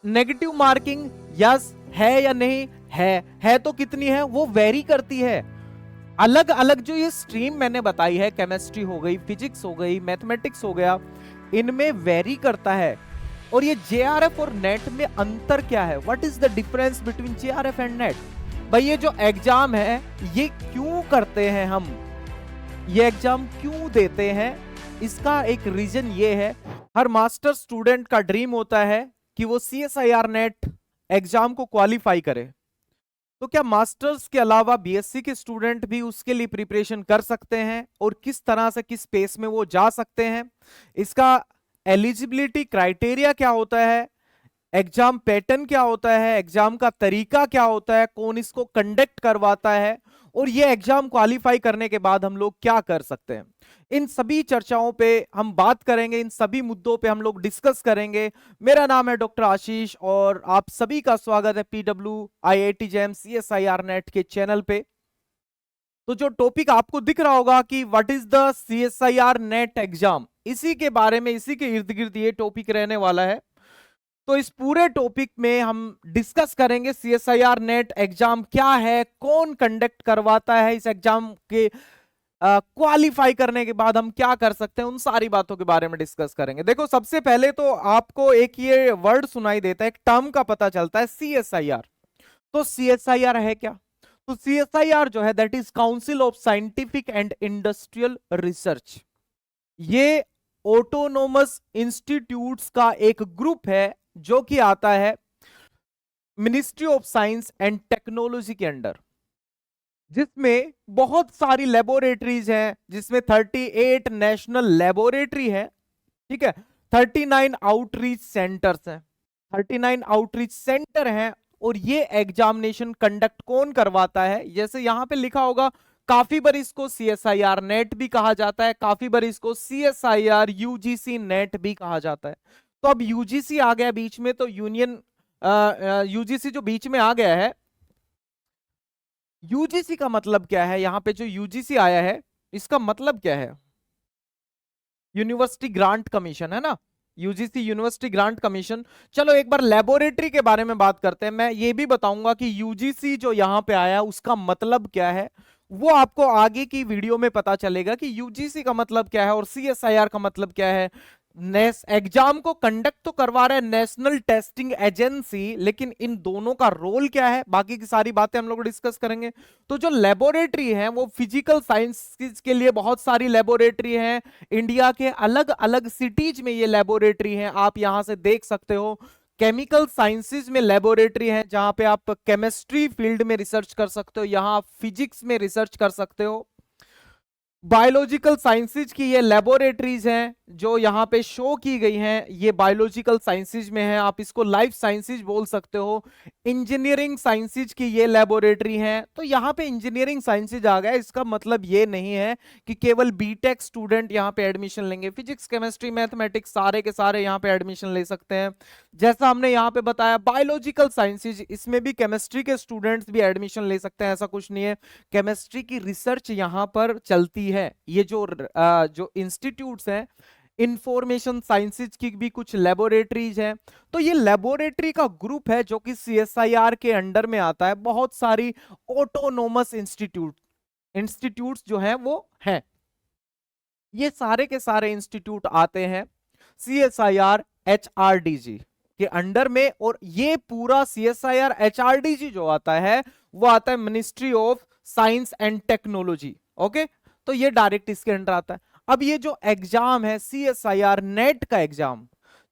Negative marking yes है या नहीं है तो कितनी है वो वेरी करती है। अलग अलग जो ये स्ट्रीम मैंने बताई है, केमिस्ट्री हो गई, फिजिक्स हो गई, मैथमेटिक्स हो गया, इनमें वेरी करता है। और ये जेआरएफ और नेट में अंतर क्या है? What is the difference between JRF and net? भाई ये जो एग्जाम है ये क्यों करते हैं हम, ये एग्जाम क्यों देते हैं, इसका एक रीजन ये है। हर मास्टर स्टूडेंट का ड्रीम होता है कि वो सीएसआईआर नेट एग्जाम को क्वालिफाई करे। तो क्या मास्टर्स के अलावा बीएससी के स्टूडेंट भी उसके लिए प्रिपरेशन कर सकते हैं, और किस तरह से किस स्पेस में वो जा सकते हैं? इसका एलिजिबिलिटी क्राइटेरिया क्या होता है, एग्जाम पैटर्न क्या होता है, एग्जाम का तरीका क्या होता है, कौन इसको कंडक्ट करवाता है, और ये एग्जाम क्वालिफाई करने के बाद हम लोग क्या कर सकते हैं, इन सभी चर्चाओं पे हम बात करेंगे, इन सभी मुद्दों पे हम लोग डिस्कस करेंगे। मेरा नाम है डॉक्टर आशीष और आप सभी का स्वागत है PW IIT JAM CSIR NET के चैनल पे। तो जो टॉपिक आपको दिख रहा होगा कि what is the CSIR NET exam, इसी के बारे में, इसी के इर्द गिर्द ये टॉपिक रहने वाला है। तो इस पूरे टॉपिक में हम डिस्कस करेंगे सीएसआईआर नेट एग्जाम क्या है, कौन कंडक्ट करवाता है, इस एग्जाम के क्वालिफाई करने के बाद हम क्या कर सकते हैं, उन सारी बातों के बारे में डिस्कस करेंगे। देखो सबसे पहले तो आपको एक ये वर्ड सुनाई देता है, एक टर्म का पता चलता है सीएसआईआर। तो सीएसआईआर है क्या? तो सीएसआईआर जो है that is council of scientific and industrial research. ये ऑटोनोमस इंस्टीट्यूट्स का एक ग्रुप है जो कि आता है ministry of science and technology के अंडर, जिसमें बहुत सारी लेबोरेटरीज हैं, जिसमें 38 नेशनल लेबोरेटरी है, ठीक है, 39 आउटरीच सेंटर्स हैं, 39 आउटरीच सेंटर हैं। और ये एग्जामिनेशन कंडक्ट कौन करवाता है? जैसे यहां पे लिखा होगा, काफी बार इसको सीएसआईआर नेट भी कहा जाता है, काफी बार इसको सीएसआईआर यूजीसी नेट भी कहा जाता है। तो अब यूजीसी आ गया बीच में, तो यूनियन यूजीसी जो बीच में आ गया है, यूजीसी का मतलब क्या है? यहां पे जो यूजीसी आया है इसका मतलब क्या है? यूनिवर्सिटी ग्रांट कमीशन है ना, यूजीसी यूनिवर्सिटी ग्रांट कमीशन। चलो एक बार लेबोरेटरी के बारे में बात करते हैं। मैं ये भी बताऊंगा कि यूजीसी जो यहां पे आया उसका मतलब क्या है, वो आपको आगे की वीडियो में पता चलेगा कि यूजीसी का मतलब क्या है और सीएसआईआर का मतलब क्या है। एग्जाम को कंडक्ट तो करवा रहा है नेशनल टेस्टिंग एजेंसी, लेकिन इन दोनों का रोल क्या है, बाकी की सारी बातें हम लोग डिस्कस करेंगे। तो जो लेबोरेटरी है वो फिजिकल साइंस के लिए बहुत सारी लेबोरेटरी हैं, इंडिया के अलग अलग सिटीज में ये लेबोरेटरी हैं, आप यहां से देख सकते हो। केमिकल साइंसेज में लेबोरेटरी है जहां पे आप केमिस्ट्री फील्ड में रिसर्च कर सकते हो, यहां आप फिजिक्स में रिसर्च कर सकते हो। बायोलॉजिकल साइंसेज की ये लेबोरेटरीज हैं जो यहां पे शो की गई हैं, ये बायोलॉजिकल साइंसेज में है, आप इसको लाइफ साइंसेज बोल सकते हो। इंजीनियरिंग साइंसेज की ये लेबोरेटरी हैं। तो यहां पे इंजीनियरिंग साइंसेज आ गया, इसका मतलब ये नहीं है कि केवल बीटेक स्टूडेंट यहां पे एडमिशन लेंगे, फिजिक्स केमिस्ट्री मैथमेटिक्स सारे के सारे यहां पे एडमिशन ले सकते हैं। जैसा हमने यहां पे बताया बायोलॉजिकल साइंसेज, इसमें भी केमिस्ट्री के स्टूडेंट्स भी एडमिशन ले सकते हैं, ऐसा कुछ नहीं है। केमिस्ट्री की रिसर्च यहां पर चलती है। ये जो इंस्टीट्यूट्स हैं, इंफॉर्मेशन साइंसेज की भी कुछ लेबोरेटरीज हैं। तो ये लेबोरेटरी का ग्रुप है जो कि सीएसआईआर के अंडर में आता है। बहुत सारी ऑटोनोमस इंस्टीट्यूट्स जो हैं वो हैं, ये सारे के सारे इंस्टीट्यूट आते हैं सीएसआईआर एचआरडीजी के अंडर में। और ये पूरा सीएसआईआर एचआरडीजी जो आता है वो आता है ministry of science and technology. Okay, तो ये डायरेक्ट इसके अंडर आता है। अब ये जो एग्जाम है सीएसआईआर नेट का एग्जाम,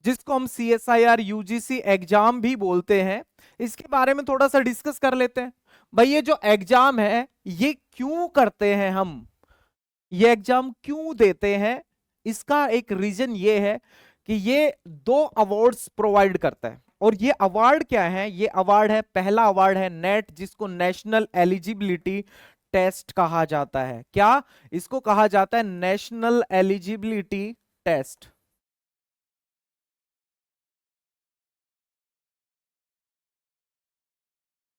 जिसको हम सीएसआईआर यूजीसी एग्जाम भी बोलते हैं, इसके बारे में थोड़ा सा डिस्कस कर लेते हैं। भाई ये जो एग्जाम है ये क्यों करते हैं हम, ये एग्जाम क्यों देते हैं, इसका एक रीजन ये है कि ये 2 अवार्ड्स प्रोवाइड करता है। और ये अवार्ड क्या है? ये अवार्ड है, पहला अवार्ड है नेट, जिसको नेशनल एलिजिबिलिटी टेस्ट कहा जाता है। क्या इसको कहा जाता है? National eligibility test.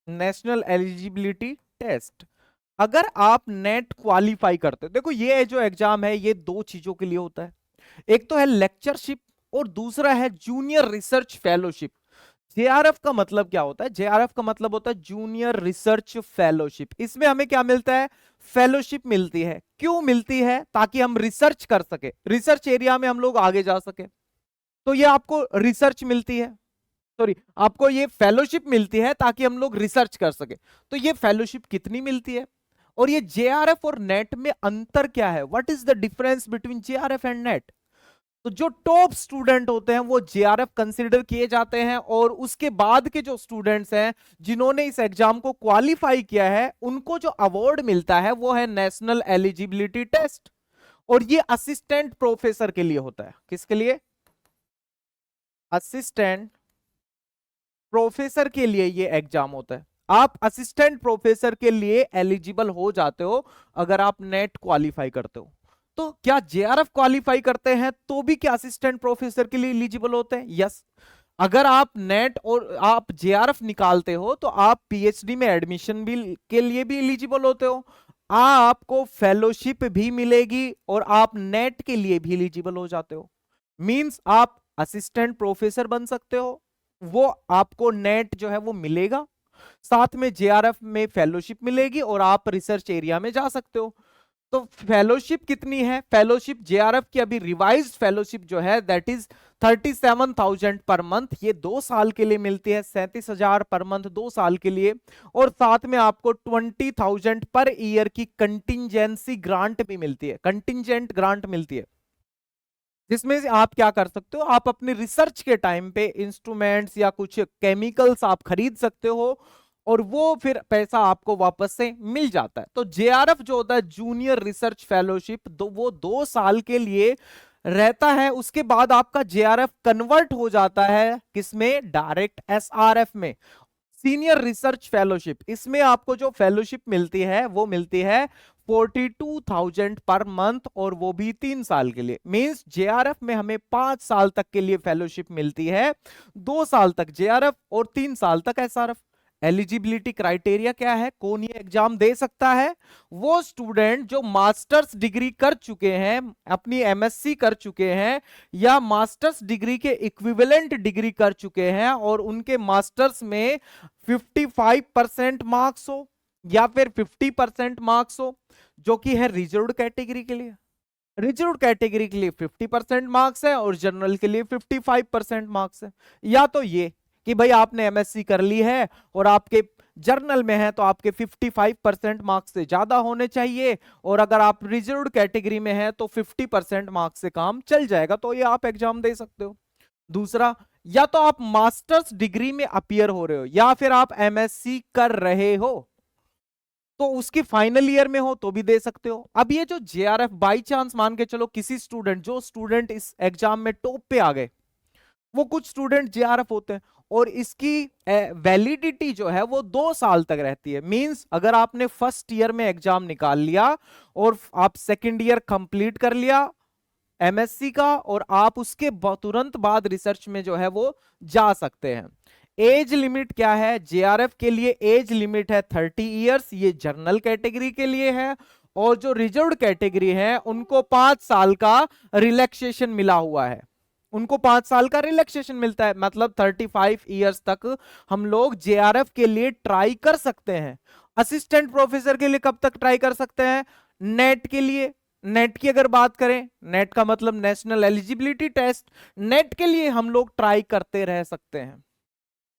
National eligibility test. अगर आप नेट क्वालिफाई करते हो, देखो ये जो एग्जाम है ये 2 चीजों के लिए होता है, एक तो है लेक्चरशिप और दूसरा है जूनियर रिसर्च फेलोशिप। जेआरएफ का मतलब क्या होता है? जेआरएफ का मतलब होता है जूनियर रिसर्च फेलोशिप। इसमें हमें क्या मिलता है? फेलोशिप मिलती है। क्यों मिलती है? ताकि हम रिसर्च कर सके, रिसर्च एरिया में हम लोग आगे जा सके। तो ये आपको रिसर्च मिलती है, सॉरी आपको ये फेलोशिप मिलती है ताकि हम लोग रिसर्च कर सके। तो ये फेलोशिप कितनी मिलती है? और ये जेआरएफ और नेट में अंतर क्या है? What is the difference between JRF and net? तो जो टॉप स्टूडेंट होते हैं वो जेआरएफ कंसीडर किए जाते हैं, और उसके बाद के जो स्टूडेंट्स हैं जिन्होंने इस एग्जाम को क्वालिफाई किया है उनको जो अवार्ड मिलता है वो है नेशनल एलिजिबिलिटी टेस्ट। और ये असिस्टेंट प्रोफेसर के लिए होता है। किसके लिए? असिस्टेंट प्रोफेसर के लिए ये एग्जाम होता है। आप असिस्टेंट प्रोफेसर के लिए एलिजिबल हो जाते हो अगर आप नेट क्वालिफाई करते हो। तो क्या जेआरएफ क्वालिफाई करते हैं तो भी क्या असिस्टेंट प्रोफेसर के लिए एलिजिबल होते हैं? यस। अगर आप नेट और आप जेआरएफ निकालते हो तो आप पीएचडी में एडमिशन भी के लिए भी एलिजिबल होते हो, आपको फेलोशिप भी मिलेगी और आप नेट के लिए भी एलिजिबल हो जाते हो। मींस आप असिस्टेंट प्रोफेसर बन सकते हो, वो आपको नेट जो है वो मिलेगा, साथ में जेआरएफ में फेलोशिप मिलेगी और आप रिसर्च एरिया में जा सकते हो। तो फेलोशिप कितनी है? फेलोशिप जेआरएफ की अभी रिवाइज्ड फेलोशिप जो है दैट इज 37,000 पर मंथ। ये 2 साल के लिए मिलती है, 37,000 पर मंथ 2 साल के लिए। और साथ में आपको 20,000 पर ईयर की कंटिजेंसी ग्रांट भी मिलती है, कंटिजेंट ग्रांट मिलती है, जिसमें से आप क्या कर सकते हो? आप अपनी रिसर्च के टाइम पे इंस्ट्रूमेंट्स या कुछ केमिकल्स आप खरीद सकते हो और वो फिर पैसा आपको वापस से मिल जाता है। तो जेआरएफ जो होता है जूनियर रिसर्च फेलोशिप, वो 2 साल के लिए रहता है। उसके बाद आपका जेआरएफ कन्वर्ट हो जाता है किसमें? डायरेक्ट एसआरएफ में, सीनियर रिसर्च फेलोशिप। इसमें आपको जो फेलोशिप मिलती है वो मिलती है 42,000 पर मंथ, और वो भी 3 साल के लिए। मींस जेआरएफ में हमें 5 साल तक के लिए फेलोशिप मिलती है, 2 साल तक जेआरएफ और 3 साल तक एसआरएफ। एलिजिबिलिटी क्राइटेरिया क्या है? कौन ये एग्जाम दे सकता है? वो स्टूडेंट जो मास्टर्स डिग्री कर चुके हैं, अपनी एमएससी कर चुके हैं, या मास्टर्स डिग्री के इक्विवेलेंट डिग्री कर चुके हैं और उनके मास्टर्स में 55% मार्क्स हो या फिर 50% मार्क्स हो, जो कि है रिजर्व्ड कैटेगरी के लिए। रिजर्व्ड कैटेगरी के लिए 50% मार्क्स है और जनरल के लिए 55% मार्क्स है। या तो ये कि भाई आपने एमएससी कर ली है और आपके जर्नल में है तो आपके 55% मार्क्स से ज्यादा होने चाहिए, और अगर आप रिजर्व्ड कैटेगरी में है तो 50% मार्क्स से काम चल जाएगा, तो ये आप एग्जाम दे सकते हो। दूसरा, या तो आप मास्टर्स डिग्री में अपियर हो रहे हो या फिर आप एमएससी कर रहे हो तो उसकी फाइनल ईयर में हो तो भी दे सकते हो। अब ये जो जेआरएफ बाई चांस मान के चलो किसी स्टूडेंट, जो स्टूडेंट इस एग्जाम में टॉप पे आ गए, वो कुछ स्टूडेंट जेआरएफ होते हैं और इसकी वैलिडिटी जो है वो 2 साल तक रहती है। मींस अगर आपने फर्स्ट ईयर में एग्जाम निकाल लिया और आप सेकेंड ईयर कंप्लीट कर लिया एमएससी का, और आप उसके तुरंत बाद रिसर्च में जो है वो जा सकते हैं। एज लिमिट क्या है? जेआरएफ के लिए एज लिमिट है 30 इयर्स, ये जनरल कैटेगरी के लिए है, और जो रिजर्व्ड कैटेगरी है उनको 5 साल का रिलैक्सेशन मिला हुआ है, उनको 5 साल का रिलैक्सेशन मिलता है। मतलब 35 इयर्स तक हम लोग जेआरएफ के लिए ट्राई कर सकते हैं। असिस्टेंट प्रोफेसर के लिए कब तक ट्राई कर सकते हैं? नेट के लिए, नेट की अगर बात करें, नेट का मतलब नेशनल एलिजिबिलिटी टेस्ट, नेट के लिए हम लोग ट्राई करते रह सकते हैं।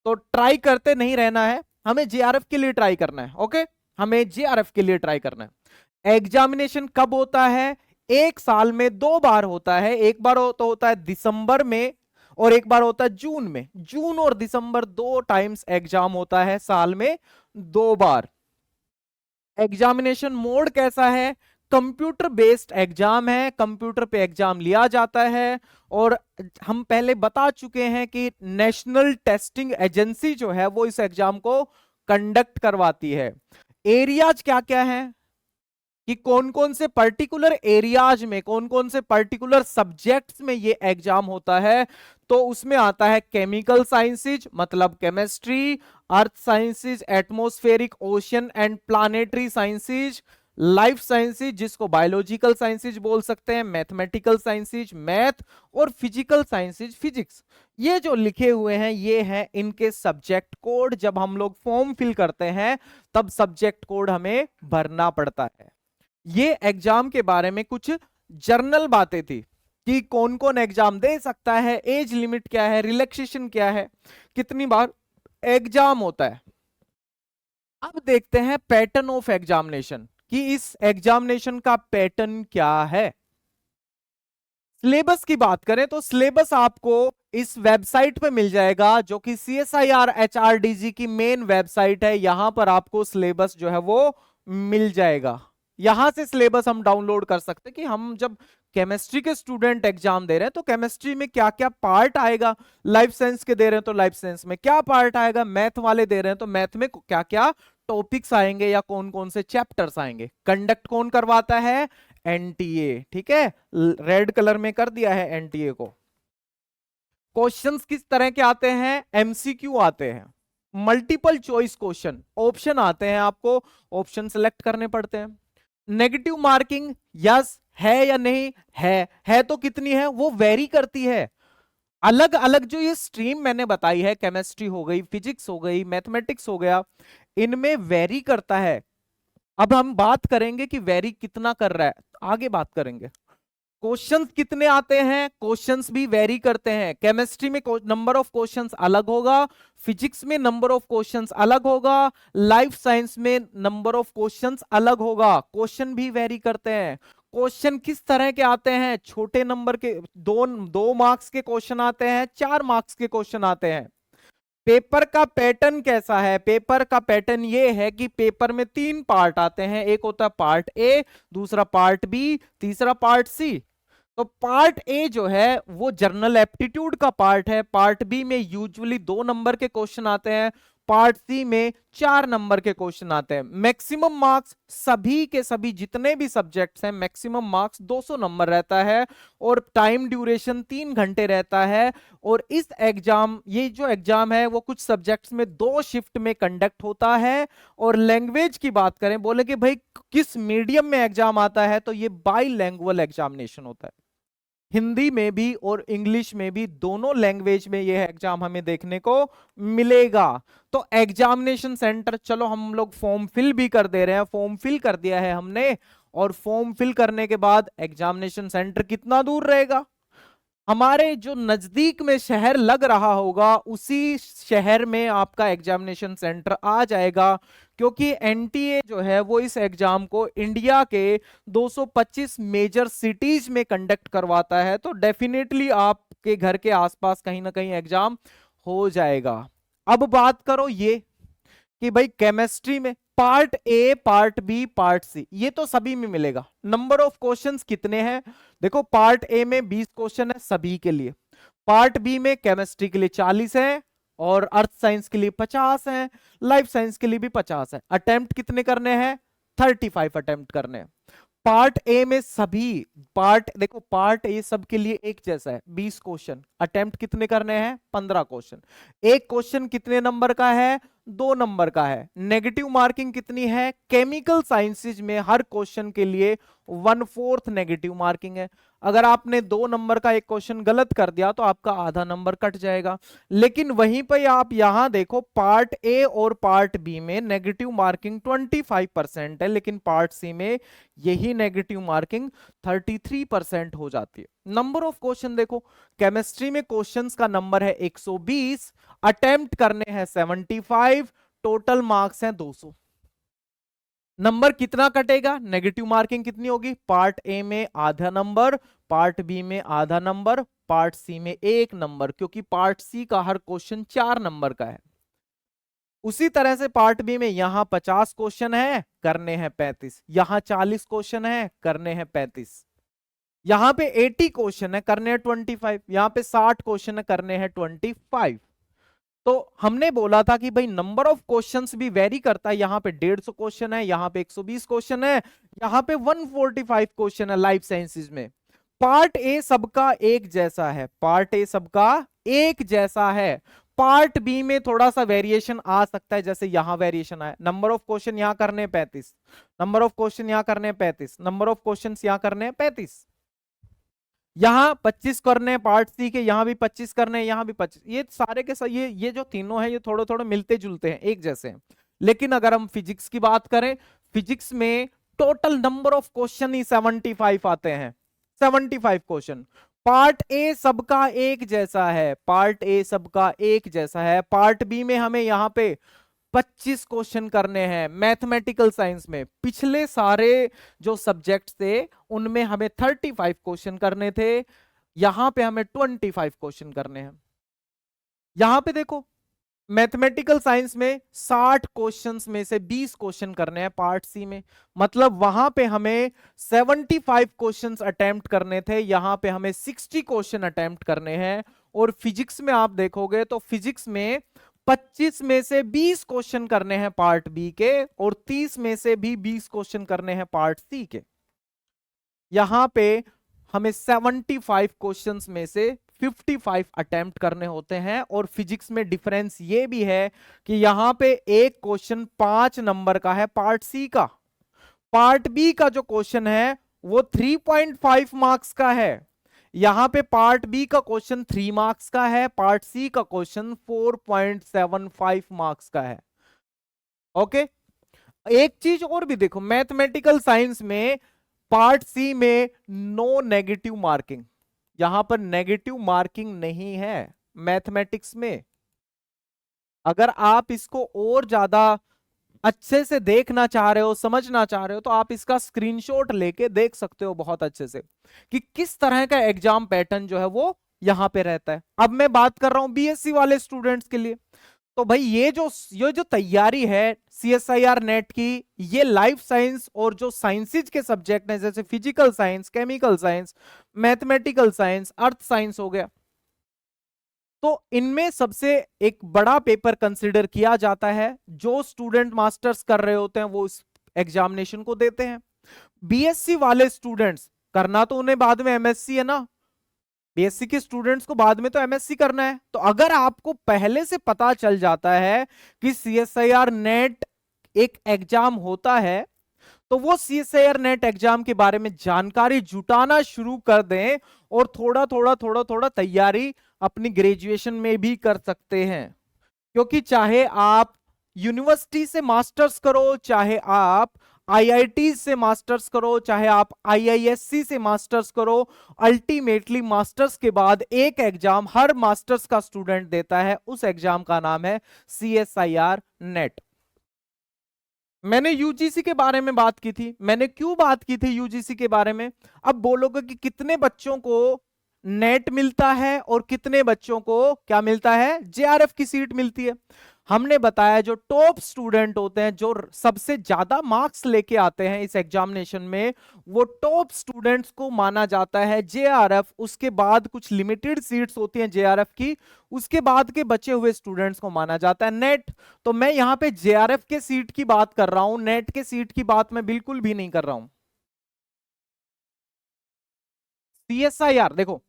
तो ट्राई करते नहीं रहना है, हमें जेआरएफ के लिए ट्राई करना है। ओके, हमें जेआरएफ के लिए ट्राई करना है। एग्जामिनेशन कब होता है? 1 साल में 2 बार होता है। एक बार तो होता है दिसंबर में और एक बार होता है जून में। जून और दिसंबर 2 टाइम्स एग्जाम होता है, साल में 2 बार। एग्जामिनेशन मोड कैसा है? कंप्यूटर बेस्ड एग्जाम है, कंप्यूटर पे एग्जाम लिया जाता है। और हम पहले बता चुके हैं कि नेशनल टेस्टिंग एजेंसी जो है वो इस एग्जाम को कंडक्ट करवाती है। एरियाज क्या क्या है कि कौन कौन से पर्टिकुलर एरियाज में, कौन कौन से पर्टिकुलर सब्जेक्ट्स में ये एग्जाम होता है? तो उसमें आता है केमिकल साइंसेज मतलब chemistry, earth sciences, atmospheric, ocean and planetary sciences, life sciences जिसको बायोलॉजिकल साइंसेज बोल सकते हैं, मैथमेटिकल साइंसेज मैथ, और फिजिकल साइंसेज फिजिक्स। ये जो लिखे हुए हैं ये हैं इनके सब्जेक्ट कोड। जब हम लोग फॉर्म फिल करते हैं तब सब्जेक्ट कोड हमें भरना पड़ता है। ये एग्जाम के बारे में कुछ जर्नल बातें थी कि कौन कौन एग्जाम दे सकता है, एज लिमिट क्या है, रिलैक्सेशन क्या है, कितनी बार एग्जाम होता है। अब देखते हैं पैटर्न ऑफ एग्जामिनेशन कि इस एग्जामिनेशन का पैटर्न क्या है। सिलेबस की बात करें तो सिलेबस आपको इस वेबसाइट पे मिल जाएगा जो कि CSIR HRDG की मेन वेबसाइट है। यहां पर आपको सिलेबस जो है वो मिल जाएगा। यहां से सिलेबस हम डाउनलोड कर सकते हैं कि हम जब केमिस्ट्री के स्टूडेंट एग्जाम दे रहे हैं तो केमिस्ट्री में क्या क्या पार्ट आएगा, लाइफ साइंस के दे रहे हैं तो लाइफ साइंस में क्या पार्ट आएगा, मैथ वाले दे रहे हैं तो मैथ में क्या क्या टॉपिक्स आएंगे या कौन कौन से चैप्टर्स आएंगे। कंडक्ट कौन करवाता है, NTA। ठीक है, रेड कलर में कर दिया है NTA को। क्वेश्चंस किस तरह के आते हैं, MCQ आते हैं, मल्टीपल चॉइस क्वेश्चन, ऑप्शन आते हैं, आपको ऑप्शन सेलेक्ट करने पड़ते हैं। नेगेटिव मार्किंग यस है या नहीं है तो कितनी है वो वेरी करती है। अलग अलग जो ये स्ट्रीम मैंने बताई है, केमिस्ट्री हो गई, फिजिक्स हो गई, मैथमेटिक्स हो गया, इनमें वेरी करता है। अब हम बात करेंगे कि वेरी कितना कर रहा है, आगे बात करेंगे। क्वेश्चंस कितने आते हैं, क्वेश्चंस भी वेरी करते हैं। केमिस्ट्री में नंबर ऑफ क्वेश्चंस अलग होगा, फिजिक्स में नंबर ऑफ क्वेश्चंस अलग होगा, लाइफ साइंस में नंबर ऑफ क्वेश्चंस अलग होगा। क्वेश्चन भी वेरी करते हैं। क्वेश्चन किस तरह के आते हैं, छोटे नंबर के, दो मार्क्स के क्वेश्चन आते हैं, 4 मार्क्स के क्वेश्चन आते हैं। पेपर का पैटर्न कैसा है, पेपर का पैटर्न ये है कि पेपर में 3 पार्ट आते हैं। एक होता है पार्ट ए, दूसरा पार्ट बी, तीसरा पार्ट सी। तो पार्ट ए जो है वो जनरल एप्टीट्यूड का पार्ट है। पार्ट बी में यूजुअली 2 नंबर के क्वेश्चन आते हैं, पार्ट सी में 4 नंबर के क्वेश्चन आते हैं। मैक्सिमम मार्क्स सभी के सभी जितने भी सब्जेक्ट्स हैं मैक्सिमम मार्क्स 200 नंबर रहता है और टाइम ड्यूरेशन 3 घंटे रहता है। और इस एग्जाम, ये जो एग्जाम है वो कुछ सब्जेक्ट्स में 2 शिफ्ट में कंडक्ट होता है। और लैंग्वेज की बात करें, बोले कि भाई किस मीडियम में एग्जाम आता है, तो ये बाइलैंग्वेज एग्जामिनेशन होता है। हिंदी में भी और इंग्लिश में भी, दोनों लैंग्वेज में यह एग्जाम हमें देखने को मिलेगा। तो एग्जामिनेशन सेंटर, चलो हम लोग फॉर्म फिल भी कर दे रहे हैं, फॉर्म फिल कर दिया है हमने। और फॉर्म फिल करने के बाद एग्जामिनेशन सेंटर कितना दूर रहेगा, हमारे जो नजदीक में शहर लग रहा होगा उसी शहर में आपका एग्जामिनेशन सेंटर आ जाएगा। क्योंकि एनटीए जो है वो इस एग्जाम को इंडिया के 225 मेजर सिटीज में कंडक्ट करवाता है, तो डेफिनेटली आपके घर के आसपास कहीं ना कहीं एग्जाम हो जाएगा। अब बात करो ये कि भाई केमिस्ट्री में part A, part B, part C, ये तो सभी में मिलेगा। नंबर ऑफ क्वेश्चंस कितने हैं, देखो पार्ट ए में 20 क्वेश्चन है सभी के लिए, पार्ट बी में केमिस्ट्री के लिए 40 है, और अर्थ साइंस के लिए 50 है, लाइफ साइंस के लिए भी 50 है। अटेम्प्ट कितने करने हैं, 35 अटेम्प्ट करने हैं। पार्ट ए में सभी पार्ट, देखो पार्ट ए सबके लिए एक जैसा है, 20 क्वेश्चन, अटेम्प्ट कितने करने हैं, 15 क्वेश्चन। एक क्वेश्चन कितने नंबर का है, 2 नंबर का है। नेगेटिव मार्किंग कितनी है, केमिकल साइंसेज में हर क्वेश्चन के लिए 1/4 नेगेटिव मार्किंग है। अगर आपने 2 नंबर का एक क्वेश्चन गलत कर दिया तो आपका आधा नंबर कट जाएगा। लेकिन वहीं पर आप यहां देखो पार्ट ए और पार्ट बी में नेगेटिव मार्किंग 25% है, लेकिन पार्ट सी में यही नेगेटिव मार्किंग 33% हो जाती है। नंबर ऑफ क्वेश्चन देखो, केमिस्ट्री में क्वेश्चंस का नंबर है 120, अटेम्प्ट करने हैं 75, टोटल मार्क्स हैं 200। नंबर कितना कटेगा, नेगेटिव मार्किंग कितनी होगी, पार्ट ए में आधा नंबर, पार्ट बी में आधा नंबर, पार्ट सी में 1 नंबर, क्योंकि पार्ट सी का हर क्वेश्चन 4 नंबर का है। उसी तरह से पार्ट बी में यहां 50 क्वेश्चन है, करने हैं 35, यहां 40 क्वेश्चन है, करने हैं 35, यहां पे 80 क्वेश्चन है, करने हैं 25, यहां पे 60 क्वेश्चन है, करने हैं 25। तो हमने बोला था कि भाई नंबर ऑफ क्वेश्चंस भी वेरी करता है। यहां पे 150 क्वेश्चन है, यहां पे 120 क्वेश्चन है, यहां पे 145 क्वेश्चन है लाइफ साइंसेज में। पार्ट ए सबका एक जैसा है, पार्ट ए सबका एक जैसा है। पार्ट बी में थोड़ा सा वेरिएशन आ सकता है, जैसे यहां वेरिएशन आया, नंबर ऑफ क्वेश्चन यहां करने 35, नंबर ऑफ क्वेश्चन यहां करने 35, नंबर ऑफ क्वेश्चन यहां करने 35, यहां 25 करने पार्ट सी के, यहां भी 25 करने, यहां भी 25, ये सारे के सारे ये जो तीनों हैं ये थोड़े थोड़े मिलते जुलते हैं, एक जैसे हैं। लेकिन अगर हम फिजिक्स की बात करें, फिजिक्स में टोटल नंबर ऑफ क्वेश्चन ही 75 आते हैं, 75 क्वेश्चन। पार्ट ए सबका एक जैसा है, पार्ट ए सबका एक जैसा है, पार्ट बी में हमें यहां पे 25 क्वेश्चन करने हैं। मैथमेटिकल साइंस में पिछले सारे जो सब्जेक्ट थे उनमें हमें 35 क्वेश्चन करने थे, यहां पे हमें 25 क्वेश्चन करने हैं। यहां पे देखो मैथमेटिकल साइंस में 60 क्वेश्चंस में से 20 क्वेश्चन करने हैं पार्ट सी में, मतलब वहां पे हमें 75 क्वेश्चंस अटेम्प्ट करने थे, यहां पे हमें 60 क्वेश्चन अटेम्प्ट करने हैं। और फिजिक्स में आप देखोगे तो फिजिक्स में 25 में से 20 क्वेश्चन करने हैं पार्ट बी के, और 30 में से भी 20 क्वेश्चन करने हैं पार्ट सी के। यहां पे हमें 75 क्वेश्चंस में से 55 अटेम्प्ट करने होते हैं। और फिजिक्स में डिफरेंस ये भी है कि यहां पे एक क्वेश्चन 5 नंबर का है पार्ट सी का, पार्ट बी का जो क्वेश्चन है वो 3.5 मार्क्स का है। यहां पे पार्ट बी का क्वेश्चन 3 मार्क्स का है, पार्ट सी का क्वेश्चन 4.75 मार्क्स का है। ओके, एक चीज और भी देखो, मैथमेटिकल साइंस में पार्ट सी में नो नेगेटिव मार्किंग, यहां पर नेगेटिव मार्किंग नहीं है मैथमेटिक्स में। अगर आप इसको और ज्यादा अच्छे से देखना चाह रहे हो, समझना चाह रहे हो, तो आप इसका स्क्रीनशॉट लेके देख सकते हो बहुत अच्छे से कि किस तरह का एग्जाम पैटर्न जो है वो यहां पे रहता है। अब मैं बात कर रहा हूं बीएससी वाले स्टूडेंट्स के लिए, तो भाई ये जो तैयारी है सीएसआईआर नेट की, ये लाइफ साइंस और जो साइंसेज के सब्जेक्ट हैं जैसे physical science, chemical science, mathematical science, earth science हो गया, तो इनमें सबसे एक बड़ा पेपर कंसिडर किया जाता है। जो स्टूडेंट मास्टर्स कर रहे होते हैं वो इस एग्जामिनेशन को देते हैं। बीएससी वाले स्टूडेंट्स करना तो उन्हें बाद में एमएससी है ना, बीएससी के स्टूडेंट्स को बाद में तो एमएससी करना है। तो अगर आपको पहले से पता चल जाता है कि सीएसआईआर नेट एक एग्जाम होता है, तो वो सीएसआईआर नेट एग्जाम के बारे में जानकारी जुटाना शुरू कर दें और थोड़ा थोड़ा तैयारी अपनी ग्रेजुएशन में भी कर सकते हैं। क्योंकि चाहे आप यूनिवर्सिटी से मास्टर्स करो, चाहे आप आईआईटी से मास्टर्स करो, चाहे आप आईआईएससी से मास्टर्स करो, अल्टीमेटली मास्टर्स के बाद एक एग्जाम हर मास्टर्स का स्टूडेंट देता है, उस एग्जाम का नाम है सीएसआईआर नेट। मैंने यूजीसी के बारे में बात की थी, मैंने क्यों बात की थी यूजीसी के बारे में? अब बोलोगे कि कितने बच्चों को नेट मिलता है और कितने बच्चों को क्या मिलता है, जेआरएफ की सीट मिलती है। हमने बताया जो टॉप स्टूडेंट होते हैं, जो सबसे ज्यादा मार्क्स लेके आते हैं इस एग्जामिनेशन में, वो टॉप स्टूडेंट्स को माना जाता है जेआरएफ। उसके बाद कुछ लिमिटेड सीट्स होती हैं जेआरएफ की, उसके बाद के बचे हुए स्टूडेंट्स को माना जाता है नेट। तो मैं यहां पे जेआरएफ के सीट की बात कर रहा हूं, नेट के सीट की बात मैं बिल्कुल भी नहीं कर रहा हूं। सीएसआईआर देखो,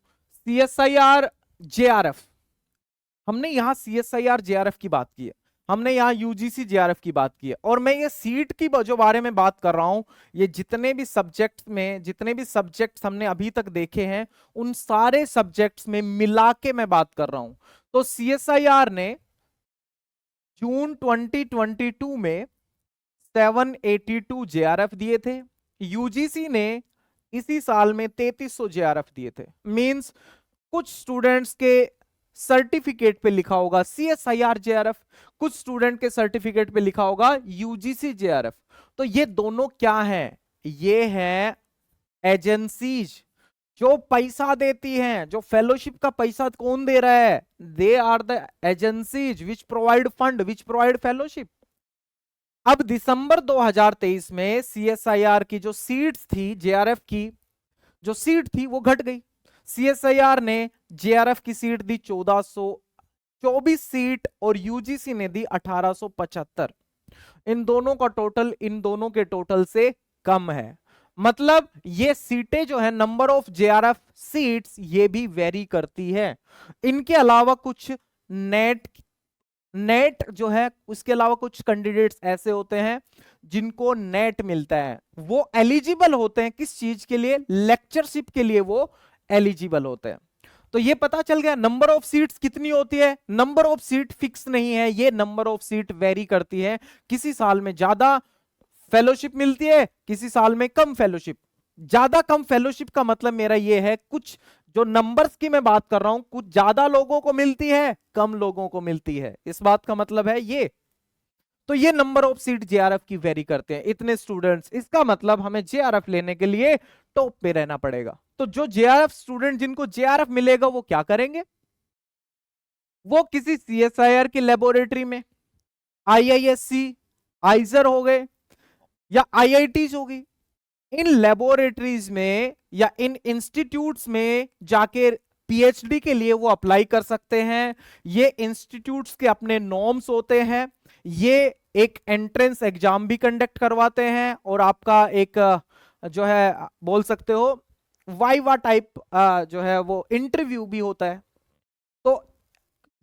सीएसआईआर जेआरएफ, हमने यहां सीएसआईआर जेआरएफ की बात की है, हमने यहां यूजीसी जेआरएफ की बात की है, और मैं ये सीट की जो बारे में बात कर रहा हूं, ये जितने भी सब्जेक्ट्स में, जितने भी सब्जेक्ट्स हमने अभी तक देखे हैं, उन सारे सब्जेक्ट्स में मिला के मैं बात कर रहा हूं। तो सीएसआईआर ने जून 2022 में 782 जेआरएफ दिए थे, यूजीसी ने इसी साल में 3300 जेआरएफ दिए थे। मींस कुछ स्टूडेंट्स के सर्टिफिकेट पे लिखा होगा सीएसआईआर जेआरएफ, कुछ स्टूडेंट के सर्टिफिकेट पे लिखा होगा यूजीसी जेआरएफ। तो ये दोनों क्या हैं? ये हैं एजेंसीज जो पैसा देती हैं, जो फेलोशिप का पैसा कौन दे रहा है? They are the agencies which provide fund, which provide fellowship. अब दिसंबर 2023 में सीएसआईआर की जो सीट्स थी, जेआरएफ की जो सीट थी वो घट गई। सीएसआईआर ने जेआरएफ की सीट दी 1424 सीट और यूजीसी ने दी 1875। इन दोनों का टोटल इन दोनों के टोटल से कम है। मतलब ये सीटें जो है, नंबर ऑफ जेआरएफ सीट्स, ये भी वेरी करती है। इनके अलावा कुछ नेट नेट जो है, उसके अलावा कुछ कैंडिडेट्स ऐसे होते हैं जिनको नेट मिलता है, वो एलिजिबल होते हैं किस चीज के लिए? लेक्चरशिप के लिए वो एलिजिबल होते हैं। तो ये पता चल गया नंबर ऑफ सीट्स कितनी होती है। नंबर ऑफ सीट फिक्स नहीं है, ये नंबर ऑफ सीट वेरी करती है। किसी साल में ज्यादा फेलोशिप मिलती है, किसी साल में कम फेलोशिप। ज्यादा कम फेलोशिप का मतलब मेरा ये है, कुछ जो नंबर्स की मैं बात कर रहा हूं, कुछ ज्यादा लोगों को मिलती है, कम लोगों को मिलती है, इस बात का मतलब है ये। तो ये नंबर ऑफ सीट जेआरएफ की वेरी करते हैं, इतने स्टूडेंट्स, इसका मतलब हमें जेआरएफ लेने के लिए टॉप पे रहना पड़ेगा। तो जो जेआरएफ स्टूडेंट जिनको जेआरएफ मिलेगा वो क्या करेंगे? वो किसी सीएसआईआर की लेबोरेटरी में, आईआईएससी, आइजर हो गए या आईआईटीज होगी, इन लेबोरेटरीज में या इन इंस्टीट्यूट्स में जाके पीएचडी के लिए वो अप्लाई कर सकते हैं। ये इंस्टीट्यूट्स के अपने नॉर्म्स होते हैं, ये एक एंट्रेंस एग्जाम भी कंडक्ट करवाते हैं, और आपका एक जो है बोल सकते हो वाइवा टाइप जो है वो इंटरव्यू भी होता है। तो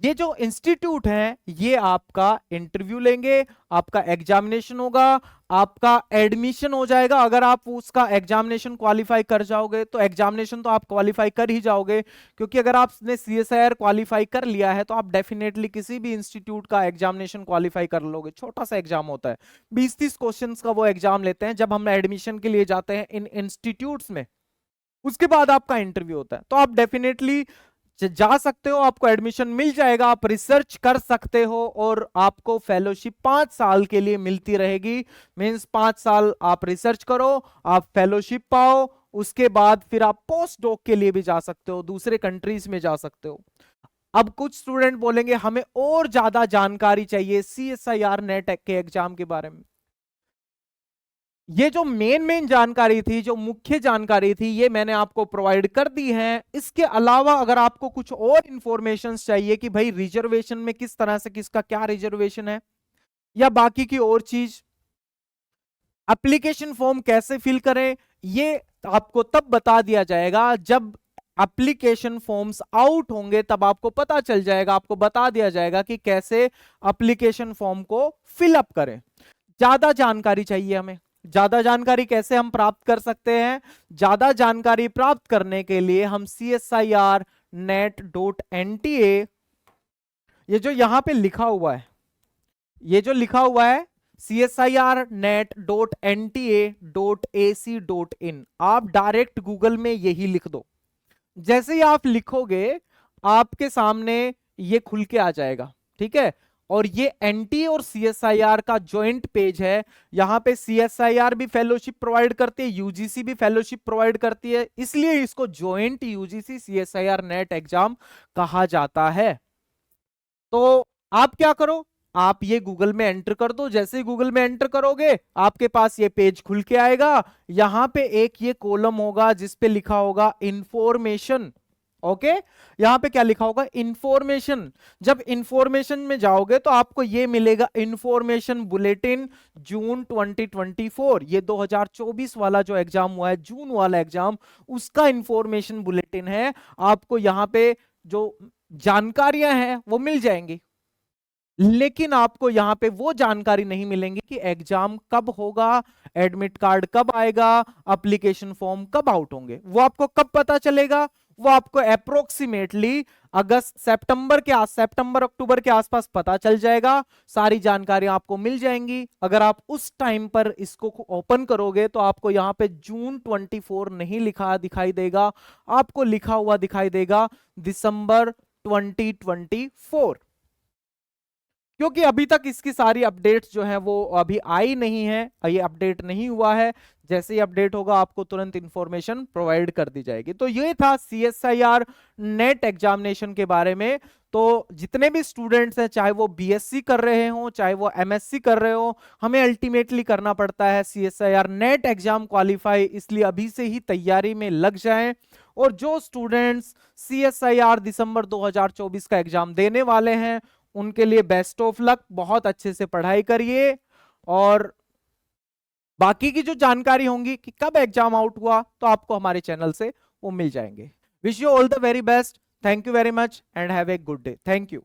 ये जो इंस्टीट्यूट है ये आपका इंटरव्यू लेंगे, आपका एग्जामिनेशन होगा, आपका एडमिशन हो जाएगा। अगर आप उसका एग्जामिनेशन क्वालिफाई कर जाओगे तो एग्जामिनेशन तो आप क्वालिफाई कर ही जाओगे, क्योंकि अगर आपने सीएसआईआर क्वालिफाई कर लिया है तो आप डेफिनेटली किसी भी इंस्टीट्यूट का एग्जामिनेशन क्वालिफाई कर लोगे। छोटा सा एग्जाम होता है, 20-30 क्वेश्चन का वो एग्जाम लेते हैं जब हम एडमिशन के लिए जाते हैं इन इंस्टीट्यूट्स में। उसके बाद आपका इंटरव्यू होता है, तो आप डेफिनेटली जा सकते हो, आपको एडमिशन मिल जाएगा, आप रिसर्च कर सकते हो, और आपको फेलोशिप 5 साल के लिए मिलती रहेगी। मींस 5 साल आप रिसर्च करो, आप फेलोशिप पाओ, उसके बाद फिर आप पोस्ट डॉक के लिए भी जा सकते हो, दूसरे कंट्रीज में जा सकते हो। अब कुछ स्टूडेंट बोलेंगे हमें और ज्यादा जानकारी चाहिए सीएसआईआर नेट के एग्जाम के बारे में। ये जो मेन जानकारी थी, जो मुख्य जानकारी थी, ये मैंने आपको प्रोवाइड कर दी है। इसके अलावा अगर आपको कुछ और इंफॉर्मेशन चाहिए कि भाई रिजर्वेशन में किस तरह से किसका क्या रिजर्वेशन है, या बाकी की और चीज, एप्लीकेशन फॉर्म कैसे फिल करें, ये आपको तब बता दिया जाएगा जब एप्लीकेशन फॉर्म्स आउट होंगे, तब आपको पता चल जाएगा, आपको बता दिया जाएगा कि कैसे एप्लीकेशन फॉर्म को फिलअप करें। ज्यादा जानकारी चाहिए हमें, ज्यादा जानकारी कैसे हम प्राप्त कर सकते हैं? ज्यादा जानकारी प्राप्त करने के लिए हम CSIRnet.NTA, ये जो यहां पे लिखा हुआ है, ये जो लिखा हुआ है CSIRnet.NTA.ac.in, आप डायरेक्ट गूगल में यही लिख दो। जैसे ही आप लिखोगे आपके सामने ये खुल के आ जाएगा, ठीक है। और ये एनटीए और सीएसआईआर का जॉइंट पेज है। यहां पे सीएसआईआर भी फेलोशिप प्रोवाइड करती है, यूजीसी भी फेलोशिप प्रोवाइड करती है, इसलिए इसको joint UGC CSIR NET exam कहा जाता है। तो आप क्या करो, आप ये गूगल में एंटर कर दो। जैसे ही गूगल में एंटर करोगे आपके पास ये पेज खुल के आएगा। यहां पे एक ये कॉलम होगा जिसपे लिखा होगा इंफॉर्मेशन। ओके, यहां पे क्या लिखा होगा? इंफॉर्मेशन। जब इंफॉर्मेशन में जाओगे तो आपको ये मिलेगा इंफॉर्मेशन बुलेटिन जून 2024, ये 2024 वाला जो एग्जाम हुआ है, जून वाला एग्जाम, उसका इंफॉर्मेशन बुलेटिन है। आपको यहां पे जो जानकारियां हैं वो मिल जाएंगी, लेकिन आपको यहां पे वो जानकारी नहीं मिलेंगी कि एग्जाम कब होगा, एडमिट कार्ड कब आएगा, एप्लीकेशन फॉर्म कब आउट होंगे। वो आपको कब पता चलेगा? वो आपको अप्रोक्सीमेटली सितंबर अक्टूबर के आसपास पता चल जाएगा। सारी जानकारी आपको मिल जाएंगी। अगर आप उस टाइम पर इसको ओपन करोगे तो आपको यहां पे जून 24 नहीं लिखा दिखाई देगा, आपको लिखा हुआ दिखाई देगा दिसंबर 2024, क्योंकि अभी तक इसकी सारी अपडेट्स जो है वो अभी आई नहीं है, ये अपडेट नहीं हुआ है। जैसे ही अपडेट होगा आपको तुरंत इंफॉर्मेशन प्रोवाइड कर दी जाएगी। तो ये था सीएसआईआर नेट एग्जामिनेशन के बारे में। तो जितने भी स्टूडेंट्स हैं, चाहे वो बीएससी कर रहे हो, चाहे वो एमएससी कर रहे हो, हमें अल्टीमेटली करना पड़ता है सीएसआईआर नेट एग्जाम क्वालिफाई, इसलिए अभी से ही तैयारी में लग जाएं। और जो स्टूडेंट्स सीएसआईआर दिसंबर 2024 का एग्जाम देने वाले हैं उनके लिए बेस्ट ऑफ लक, बहुत अच्छे से पढ़ाई करिए। और बाकी की जो जानकारी होंगी कि कब एग्जाम आउट हुआ तो आपको हमारे चैनल से वो मिल जाएंगे। Wish you all the very best, thank you very much and have a good day. Thank you.